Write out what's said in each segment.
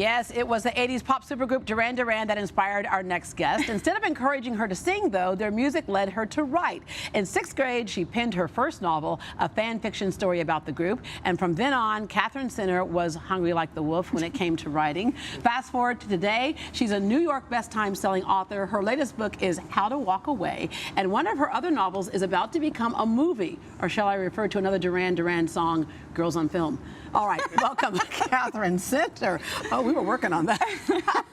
Yes, it was the 80s pop supergroup Duran Duran that inspired our next guest. Instead of encouraging her to sing, though, their music led her to write. In 6th grade, she penned her first novel, a fan fiction story about the group. And from then on, Katherine Center was hungry like the wolf when it came to writing. Fast forward to today, she's a New York Best Time-selling author. Her latest book is How to Walk Away. And one of her other novels is about to become a movie. Or shall I refer to another Duran Duran song, Girls on Film. All right, welcome, Katherine Center. Oh, we were working on that.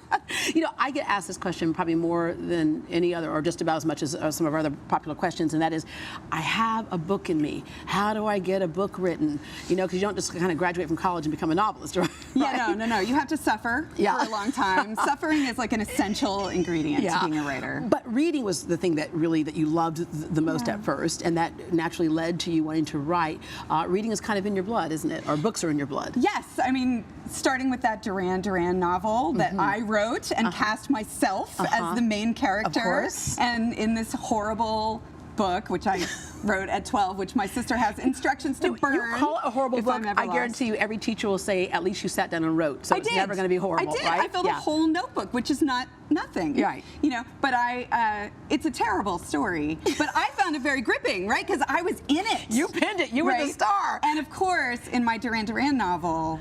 You know, I get asked this question probably more than any other, or just about as much as some of our other popular questions, and that is, I have a book in me. How do I get a book written? You know, because you don't just kind of graduate from college and become a novelist, right? Yeah, no. You have to suffer for a long time. Suffering is like an essential ingredient to being a writer. But reading was the thing that you loved the most at first, and that naturally led to you wanting to write. Reading is kind of in your blood, isn't it? Or books are in your blood. Yes, I mean, starting with that Duran Duran novel that I wrote and cast myself as the main character. Of course. And in this horrible book, which I wrote at 12, which my sister has instructions to burn. You call it a horrible book, I guarantee you every teacher will say at least you sat down and wrote, so it's never going to be horrible, I did. Right? I filled a whole notebook, which is nothing. Right. You know, but it's a terrible story, but I found it very gripping, right? Because I was in it. You pinned it. You were the star. And of course, in my Duran Duran novel,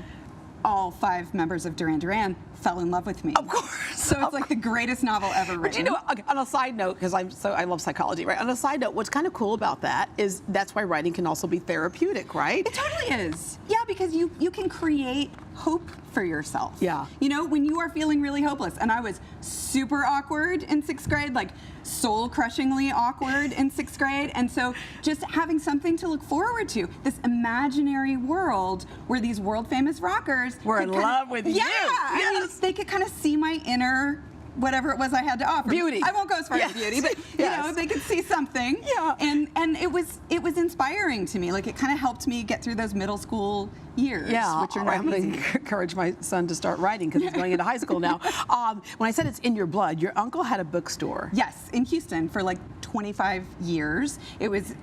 all 5 members of Duran Duran fell in love with me. Of course. So it's like the greatest novel ever written. But you know, on a side note, because I love psychology, right? On a side note, what's kind of cool about that is that's why writing can also be therapeutic, right? It totally is. Yeah, because you can create hope for yourself. Yeah. You know, when you are feeling really hopeless, and I was super awkward in 6th grade, like soul-crushingly awkward in 6th grade, and so just having something to look forward to, this imaginary world where these world-famous rockers were in love with you. Yeah, I mean, they could kind of see my inner whatever it was I had to offer. Beauty. I won't go as far as beauty, but you know, they could see something. Yeah. And it was inspiring to me. Like, it kind of helped me get through those middle school years, which are not I'm going to encourage my son to start writing because he's going into high school now. When I said it's in your blood, your uncle had a bookstore. Yes, in Houston for like 25 years. It was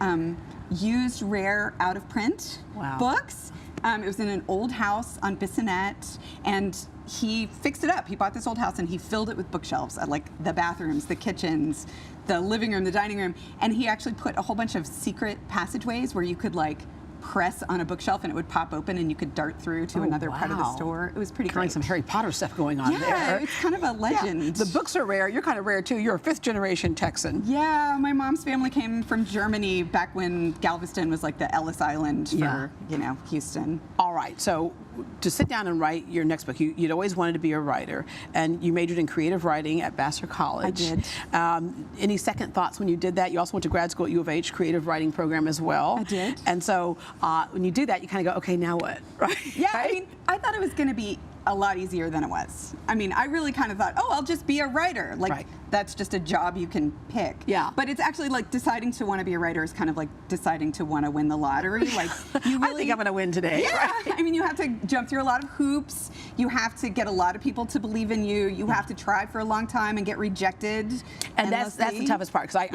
used, rare, out of print books. It was in an old house on Bissonnette, and he fixed it up. He bought this old house and he filled it with bookshelves at like the bathrooms, the kitchens, the living room, the dining room, and he actually put a whole bunch of secret passageways where you could like press on a bookshelf and it would pop open and you could dart through to another part of the store. It was pretty great. Like some Harry Potter stuff going on there. Yeah, it's kind of a legend. Yeah. The books are rare. You're kind of rare too. You're a 5th generation Texan. Yeah, my mom's family came from Germany back when Galveston was like the Ellis Island for, you know, Houston. All right, so to sit down and write your next book, you'd always wanted to be a writer, and you majored in creative writing at Vassar College. I did. Any second thoughts when you did that? You also went to grad school at U of H, creative writing program as well. I did. And so when you do that, you kind of go, okay, now what? Right? Yeah, I mean, I thought it was going to be a lot easier than it was. I mean, I really kind of thought, oh, I'll just be a writer. Like, that's just a job you can pick. Yeah. But it's actually like deciding to want to be a writer is kind of like deciding to want to win the lottery. Like, you really, I think I'm going to win today. Yeah. Right? I mean, you have to jump through a lot of hoops. You have to get a lot of people to believe in you. You have to try for a long time and get rejected. And that's the toughest part, because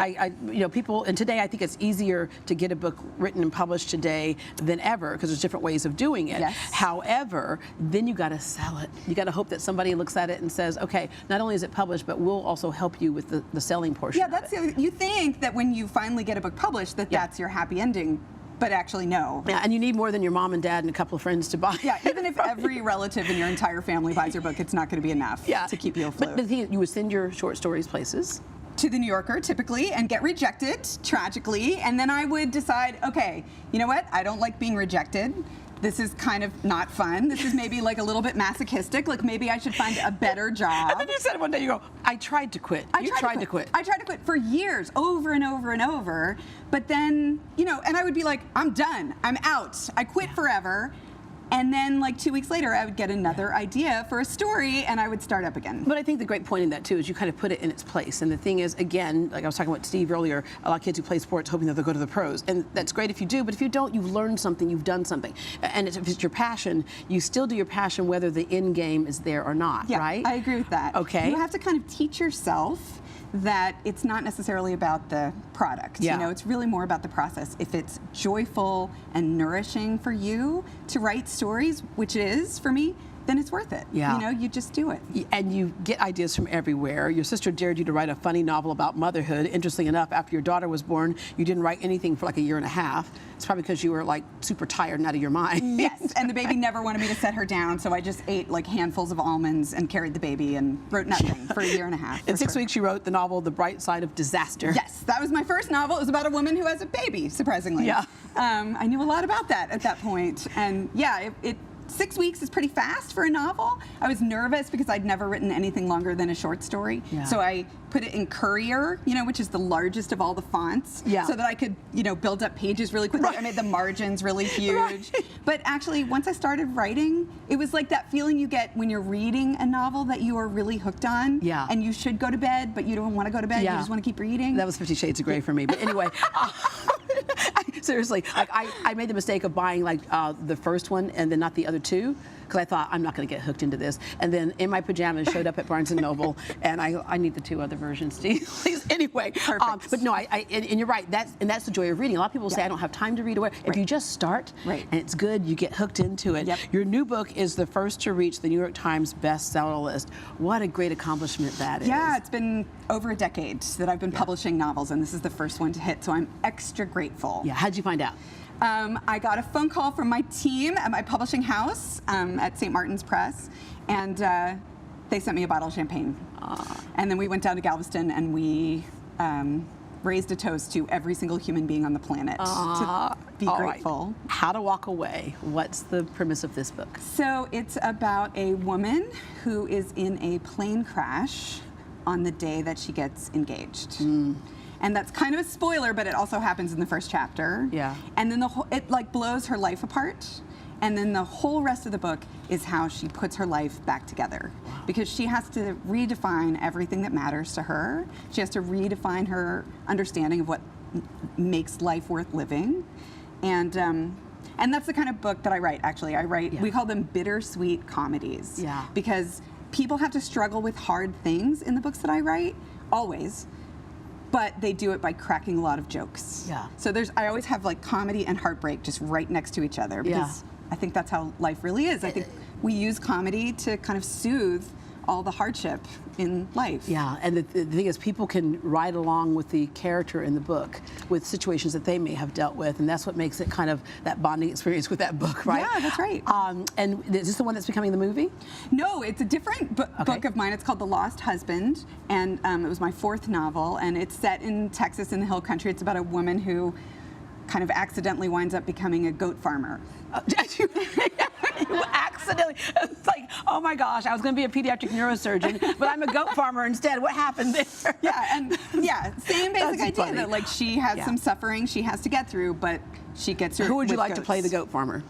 you know, people, and today I think it's easier to get a book written and published today than ever, because there's different ways of doing it. Yes. However, then you got to sell it. You got to hope that somebody looks at it and says, okay, not only is it published, but we'll also help you with the selling portion. Yeah, that's you think that when you finally get a book published that that's your happy ending. But actually, no. Yeah, and you need more than your mom and dad and a couple of friends to buy. Yeah, even if every relative in your entire family buys your book, it's not going to be enough to keep you afloat. But the thing is, you would send your short stories places. To the New Yorker, typically, and get rejected, tragically, and then I would decide, okay, you know what? I don't like being rejected. This is kind of not fun. This is maybe like a little bit masochistic. Like, maybe I should find a better job. And then you said one day, you go, I tried to quit. You tried to quit. I tried to quit for years, over and over and over. But then, you know, and I would be like, I'm done. I'm out. I quit forever. And then, like 2 weeks later, I would get another idea for a story, and I would start up again. But I think the great point in that, too, is you kind of put it in its place. And the thing is, again, like I was talking about Steve earlier, a lot of kids who play sports hoping that they'll go to the pros. And that's great if you do, but if you don't, you've learned something, you've done something. And if it's your passion, you still do your passion whether the end game is there or not, right? I agree with that. Okay. You have to kind of teach yourself that it's not necessarily about the product. Yeah. You know, it's really more about the process. If it's joyful and nourishing for you to write stories, which it is for me, then it's worth it. Yeah. You know, you just do it. And you get ideas from everywhere. Your sister dared you to write a funny novel about motherhood. Interestingly enough, after your daughter was born, you didn't write anything for like a year and a half. It's probably because you were like super tired and out of your mind. Yes, and the baby never wanted me to set her down, so I just ate like handfuls of almonds and carried the baby and wrote nothing for a year and a half. In 6 weeks, you wrote the novel The Bright Side of Disaster. Yes, that was my first novel. It was about a woman who has a baby, surprisingly. Yeah. I knew a lot about that at that point. And yeah, 6 weeks is pretty fast for a novel. I was nervous because I'd never written anything longer than a short story. Yeah. So I put it in Courier, you know, which is the largest of all the fonts, yeah. so that I could, you know, build up pages really quickly. Right. I made the margins really huge. Right. But actually, once I started writing, it was like that feeling you get when you're reading a novel that you are really hooked on. Yeah. And you should go to bed, but you don't want to go to bed. Yeah. You just want to keep reading. That was 50 Shades of Grey for me. But anyway, seriously, like I made the mistake of buying like the first one and then not the other two, because I thought I'm not going to get hooked into this. And then in my pajamas showed up at Barnes & Noble, and I need the 2 other versions, Steve. Please, anyway. Perfect. But no, and you're right. That's the joy of reading. A lot of people say I don't have time to read. If you just start and it's good, you get hooked into it. Yep. Your new book is the first to reach the New York Times bestseller list. What a great accomplishment that is. Yeah, it's been over a decade that I've been publishing novels, and this is the first one to hit, so I'm extra grateful. Yeah, how'd you find out? I got a phone call from my team at my publishing house at St. Martin's Press, and they sent me a bottle of champagne. And then we went down to Galveston and we raised a toast to every single human being on the planet to be grateful. Right. How to Walk Away. What's the premise of this book? So it's about a woman who is in a plane crash on the day that she gets engaged. And that's kind of a spoiler, but it also happens in the first chapter. Yeah. And then it like blows her life apart. And then the whole rest of the book is how she puts her life back together. Wow. Because she has to redefine everything that matters to her. She has to redefine her understanding of what makes life worth living. And that's the kind of book that I write, actually. We call them bittersweet comedies. Yeah. Because people have to struggle with hard things in the books that I write, always. But they do it by cracking a lot of jokes. Yeah. So I always have like comedy and heartbreak just right next to each other, because I think that's how life really is. I think we use comedy to kind of soothe all the hardship in life. Yeah, and the thing is, people can ride along with the character in the book with situations that they may have dealt with, and that's what makes it kind of that bonding experience with that book, right? Yeah, that's right. And is this the one that's becoming the movie? No, it's a different book of mine. It's called The Lost Husband, and it was my 4th novel, and it's set in Texas in the hill country. It's about a woman who kind of accidentally winds up becoming a goat farmer. You accidentally, it's like, oh my gosh, I was going to be a pediatric neurosurgeon, but I'm a goat farmer instead. What happened there? Same basic idea funny. that like she has some suffering she has to get through, but she gets through. Who would you with like to goats. play the goat farmer?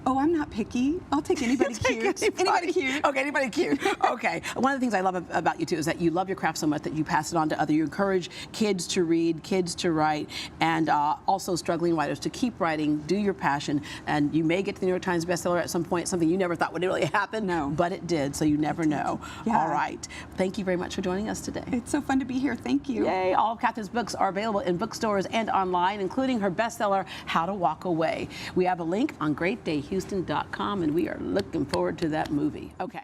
Oh, I'm not picky. I'll take anybody cute. Anybody cute. Okay, anybody cute. Okay. One of the things I love about you too is that you love your craft so much that you pass it on to others. You encourage kids to read, kids to write, and also struggling writers to keep writing, do your passion, and you may get to the New York Times bestseller at some point, something you never thought would really happen. No. But it did, so you never know. Yeah. All right. Thank you very much for joining us today. It's so fun to be here. Thank you. Yay. All of Katherine's books are available in bookstores and online, including her bestseller, How to Walk Away. We have a link on greatdayhouston.com, and we are looking forward to that movie. Okay.